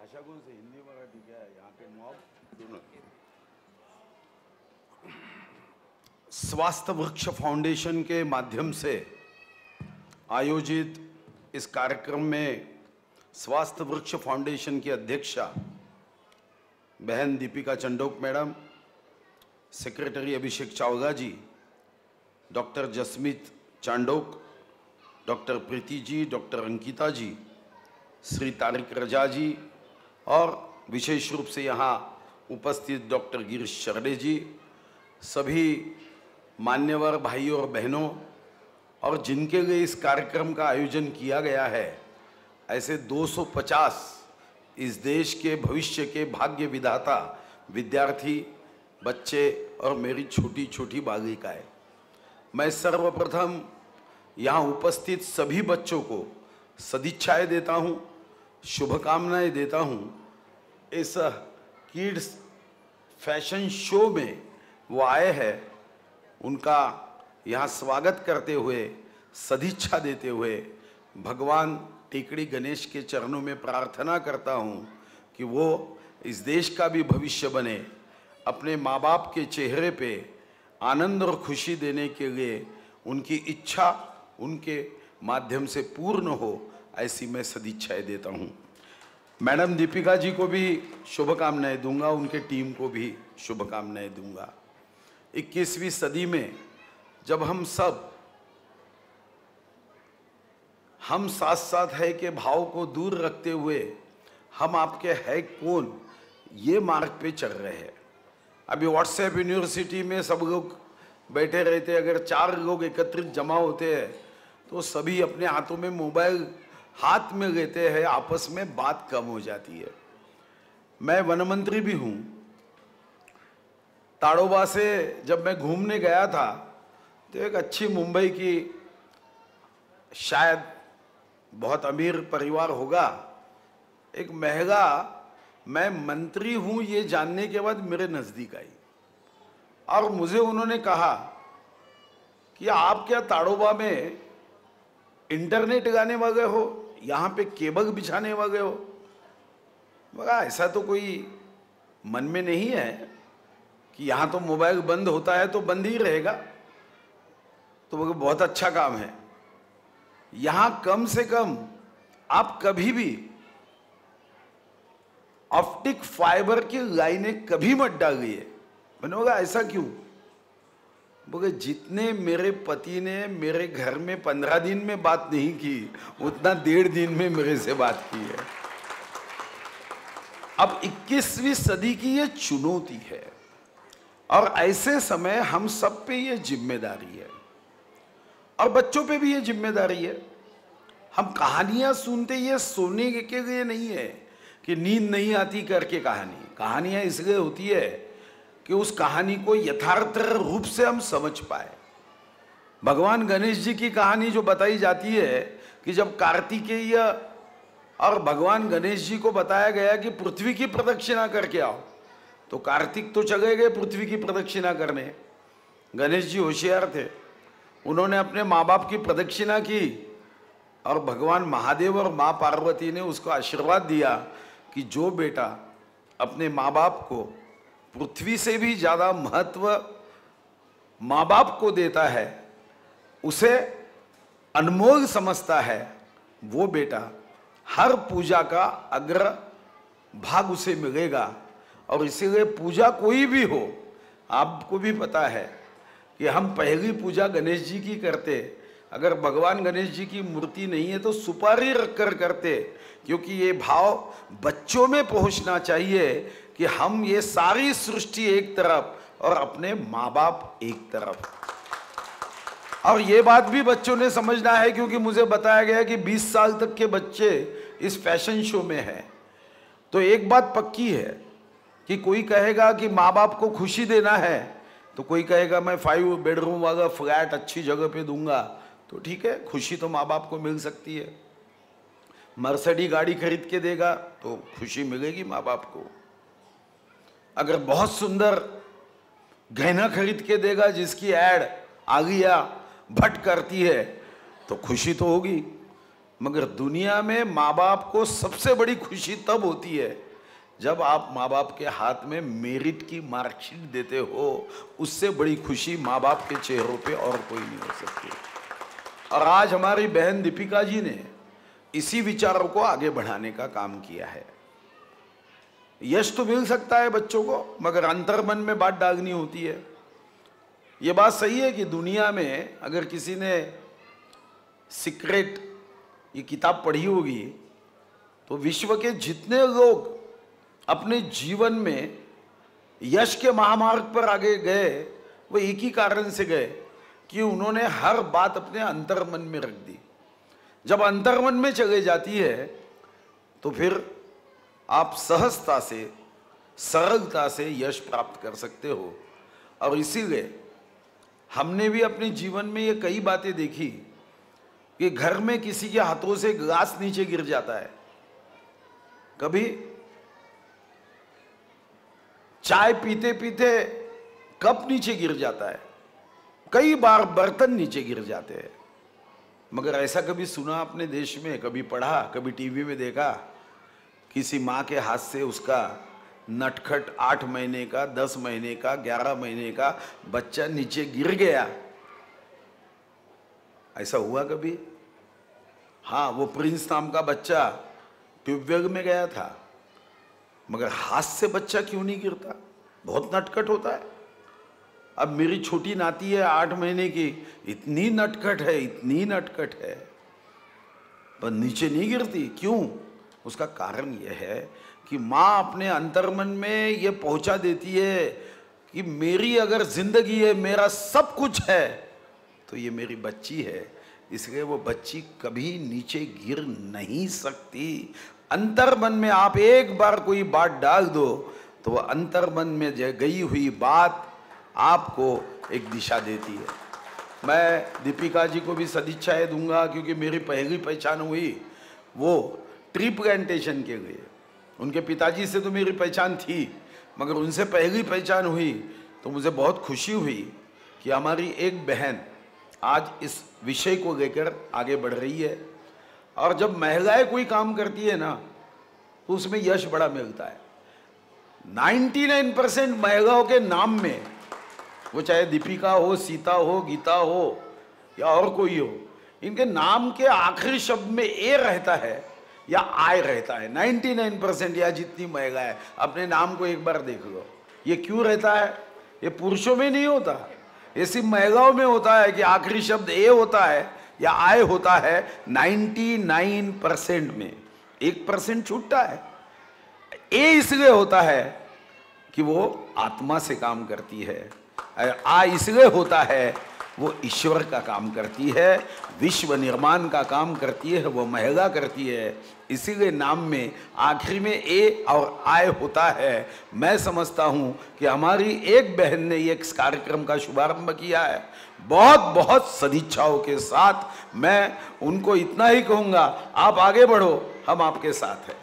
भाषा कौन सी, हिंदी मराठी क्या है यहाँ पे मॉब दोनों? स्वास्थ्य वृक्ष फाउंडेशन के माध्यम से आयोजित इस कार्यक्रम में स्वास्थ्य वृक्ष फाउंडेशन की अध्यक्षा बहन दीपिका चंडोक मैडम, सेक्रेटरी अभिषेक चावगा जी, doctor Jasmeet Chandok, doctor Preeti ji, doctor Ankita जी, श्री तारिक रजा जी और विशेष रूप से यहाँ उपस्थित डॉक्टर गिरीश शर्डे जी, सभी मान्यवर भाइयों और बहनों और जिनके लिए इस कार्यक्रम का आयोजन किया गया है, ऐसे 250 इस देश के भविष्य के भाग्य विधाता विद्यार्थी, बच्चे और मेरी छोटी छोटी बालिकाएं। मैं सर्वप्रथम यहाँ उपस्थित सभी बच्चों को सदिच्छाएं देता हूँ, शुभकामनाएं देता हूँ। इस किड्स फैशन शो में वो आए हैं, उनका यहाँ स्वागत करते हुए, सदिच्छा देते हुए भगवान टेकड़ी गणेश के चरणों में प्रार्थना करता हूँ कि वो इस देश का भी भविष्य बने, अपने माँ बाप के चेहरे पे आनंद और खुशी देने के लिए उनकी इच्छा उनके माध्यम से पूर्ण हो, ऐसी मैं सदिच्छाएं देता हूँ। मैडम दीपिका जी को भी शुभकामनाएं दूंगा, उनके टीम को भी शुभकामनाएं दूंगा। 21वीं सदी में जब हम साथ साथ है के भाव को दूर रखते हुए हम आपके है कौन ये मार्ग पे चल रहे हैं। अभी व्हाट्सएप यूनिवर्सिटी में सब लोग बैठे रहते हैं, अगर 4 लोग एकत्रित जमा होते हैं तो सभी अपने हाथों में मोबाइल हाथ में लेते हैं, आपस में बात कम हो जाती है। मैं वन मंत्री भी हूँ। ताड़ोबा से जब मैं घूमने गया था तो एक अच्छी मुंबई की, शायद बहुत अमीर परिवार होगा, एक महिला मैं मंत्री हूँ ये जानने के बाद मेरे नज़दीक आई और मुझे उन्होंने कहा कि आप क्या ताड़ोबा में इंटरनेट लगाने वाले हो, यहाँ पे केबल बिछाने वाले हो? मगर ऐसा तो कोई मन में नहीं है कि यहाँ तो मोबाइल बंद होता है तो बंद ही रहेगा। तो वो बहुत अच्छा काम है। यहाँ कम से कम आप कभी भी ऑप्टिक फाइबर की लाइनें कभी मत डालिए। मैंने बोला ऐसा क्यों? बोले जितने मेरे पति ने मेरे घर में 15 दिन में बात नहीं की, उतना 1.5 दिन में मेरे से बात की है। अब 21वीं सदी की ये चुनौती है और ऐसे समय हम सब पे ये जिम्मेदारी है और बच्चों पे भी ये जिम्मेदारी है। हम कहानियां सुनते ये सोने के लिए नहीं है कि नींद नहीं आती करके कहानियां इसलिए होती है कि उस कहानी को यथार्थ रूप से हम समझ पाए। भगवान गणेश जी की कहानी जो बताई जाती है कि जब कार्तिकेय और भगवान गणेश जी को बताया गया कि पृथ्वी की प्रदक्षिणा करके आओ, तो कार्तिक तो चले गए पृथ्वी की प्रदक्षिणा करने। गणेश जी होशियार थे, उन्होंने अपने माँ बाप की प्रदक्षिणा की और भगवान महादेव और माँ पार्वती ने उसको आशीर्वाद दिया कि जो बेटा अपने माँ बाप को पृथ्वी से भी ज़्यादा महत्व माँ बाप को देता है, उसे अनमोल समझता है, वो बेटा हर पूजा का अग्र भाग उसे मिलेगा। और इसीलिए पूजा कोई भी हो, आपको भी पता है कि हम पहली पूजा गणेश जी की करते, अगर भगवान गणेश जी की मूर्ति नहीं है तो सुपारी रखकर करते, क्योंकि ये भाव बच्चों में पहुंचना चाहिए कि हम ये सारी सृष्टि एक तरफ और अपने माँ बाप एक तरफ। और ये बात भी बच्चों ने समझना है, क्योंकि मुझे बताया गया कि 20 साल तक के बच्चे इस फैशन शो में हैं। तो एक बात पक्की है कि कोई कहेगा कि माँ बाप को खुशी देना है, तो कोई कहेगा मैं 5 बेडरूम वाला फ्लैट अच्छी जगह पे दूंगा, तो ठीक है, खुशी तो माँ बाप को मिल सकती है। मर्सिडीज गाड़ी खरीद के देगा तो खुशी मिलेगी माँ बाप को। अगर बहुत सुंदर गहना खरीद के देगा जिसकी ऐड आलिया भट्ट करती है, तो खुशी तो होगी। मगर दुनिया में माँ बाप को सबसे बड़ी खुशी तब होती है जब आप माँ बाप के हाथ में मेरिट की मार्कशीट देते हो। उससे बड़ी खुशी माँ बाप के चेहरों पे और कोई नहीं हो सकती। और आज हमारी बहन दीपिका जी ने इसी विचारों को आगे बढ़ाने का काम किया है। यश तो मिल सकता है बच्चों को, मगर अंतर्मन में बात डालनी होती है। ये बात सही है कि दुनिया में अगर किसी ने सीक्रेट ये किताब पढ़ी होगी तो विश्व के जितने लोग अपने जीवन में यश के महामार्ग पर आगे गए वो एक ही कारण से गए कि उन्होंने हर बात अपने अंतर्मन में रख दी। जब अंतर्मन में चले जाती है तो फिर आप सहजता से, सरलता से यश प्राप्त कर सकते हो। और इसीलिए हमने भी अपने जीवन में ये कई बातें देखी कि घर में किसी के हाथों से ग्लास नीचे गिर जाता है, कभी चाय पीते पीते कप नीचे गिर जाता है, कई बार बर्तन नीचे गिर जाते हैं। मगर ऐसा कभी सुना आपने देश में, कभी पढ़ा, कभी टीवी में देखा किसी माँ के हाथ से उसका नटखट 8 महीने का, 10 महीने का, 11 महीने का बच्चा नीचे गिर गया? ऐसा हुआ कभी? हाँ, वो प्रिंस नाम का बच्चा ट्यूबवेल में गया था, मगर हाथ से बच्चा क्यों नहीं गिरता? बहुत नटखट होता है। अब मेरी छोटी नाती है 8 महीने की, इतनी नटखट है, इतनी नटखट है, पर नीचे नहीं गिरती। क्यों? उसका कारण यह है कि माँ अपने अंतर्मन में ये पहुंचा देती है कि मेरी अगर जिंदगी है, मेरा सब कुछ है, तो ये मेरी बच्ची है, इसलिए वो बच्ची कभी नीचे गिर नहीं सकती। अंतर्मन में आप एक बार कोई बात डाल दो तो वह अंतर्मन में गई हुई बात आपको एक दिशा देती है। मैं दीपिका जी को भी सदिच्छाएं दूंगा, क्योंकि मेरी पहली पहचान हुई वो ट्री प्लांटेशन के लिए। उनके पिताजी से तो मेरी पहचान थी, मगर उनसे पहली पहचान हुई तो मुझे बहुत खुशी हुई कि हमारी एक बहन आज इस विषय को लेकर आगे बढ़ रही है। और जब महिलाएं कोई काम करती है ना तो उसमें यश बड़ा मिलता है। 99% महिलाओं के नाम में, वो चाहे दीपिका हो, सीता हो, गीता हो या और कोई हो, इनके नाम के आखिरी शब्द में ए रहता है या आय रहता है। 99% या जितनी महिलाएं, अपने नाम को एक बार देख लो। ये क्यों रहता है? ये पुरुषों में नहीं होता, ये सिर्फ महिलाओं में होता है कि आखिरी शब्द ए होता है या आय होता है। 99% में 1% छूटता है। ए इसलिए होता है कि वो आत्मा से काम करती है, आ इसलिए होता है वो ईश्वर का काम करती है, विश्व निर्माण का काम करती है, वो महिला करती है। इसीलिए नाम में आखिरी में ए और आय होता है। मैं समझता हूँ कि हमारी एक बहन ने ये कार्यक्रम का शुभारंभ किया है। बहुत बहुत सदिच्छाओं के साथ मैं उनको इतना ही कहूँगा, आप आगे बढ़ो, हम आपके साथ हैं।